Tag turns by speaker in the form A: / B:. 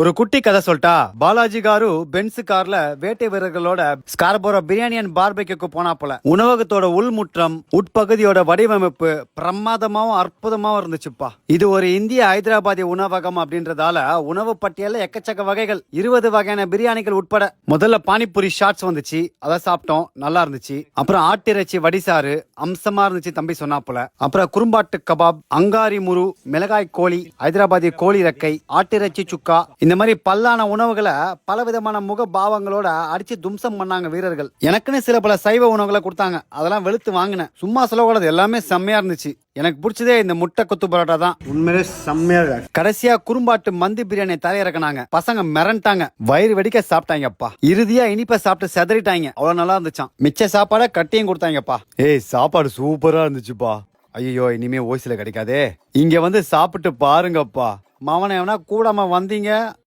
A: ஒரு குட்டி கதை சொல்லிட்டா, பாலாஜி காரு பென்ஸ் கார்ல வேட்டை வீரர்களோட ஸ்கார்போரோ பிரியாணி அண்ட் பார்பெக்யூக்கு போனா போல. உணவகத்தோட உள்முற்றம் உட்பகுதியோட வடிவமைப்பு பிரமாதமாவும் அற்புதமாவும் இருந்துச்சுப்பா. இது ஒரு இந்திய ஹைதராபாதி உணவகம் அப்படின்றதால உணவு பட்டியல எக்கச்சக்க வகைகள், 20 வகையான பிரியாணிகள் உட்பட. முதல்ல பானிபூரி ஷார்ட்ஸ் வந்துச்சு, அதை சாப்பிட்டோம், நல்லா இருந்துச்சு. அப்புறம் ஆட்டிறைச்சி வடிசாறு அம்சமா இருந்துச்சு, தம்பி சொன்னா போல. அப்புறம் குறும்பாட்டு கபாப், அங்காரி முரு, மிளகாய் கோழி, ஹைதராபாதி கோழி ரெக்கை, ஆட்டிறைச்சி சுக்கா, இந்த மாதிரி பல்லான உணவுகளை பல விதமான முக பாவங்களோட அடிச்சு தும்சம் பண்ணாங்க வீரர்கள். எனக்குன்னு சில பல சைவ உணவுகளை கொடுத்தாங்க, அதெல்லாம் வெளுத்து வாங்கினேன். சும்மா சொல்லக்கூடாது, எல்லாமே செம்மையா இருந்துச்சு. எனக்கு பிடிச்சதே இந்த முட்டை கொத்து பரோட்டா தான், உண்மையிலே செம்மையா. கடைசியா குறும்பாட்டு மந்தி பிரியாணி தரையிறக்கினாங்க. பசங்க மிரண்டாங்க, வயிறு வெடிக்க சாப்பிட்டாங்கப்பா. இறுதியா இனிப்ப சாப்பிட்டு செதறிட்டாங்க, அவ்வளவு நல்லா இருந்துச்சான். மிச்ச சாப்பாட கட்டியும் கொடுத்தாங்கப்பா. ஏய், சாப்பாடு சூப்பரா இருந்துச்சுப்பா. ஐயோ, இனிமே ஓய்சில கிடைக்காதே. இங்க வந்து சாப்பிட்டு பாருங்கப்பா. மவனை எவனா கூடாம வந்தீங்க,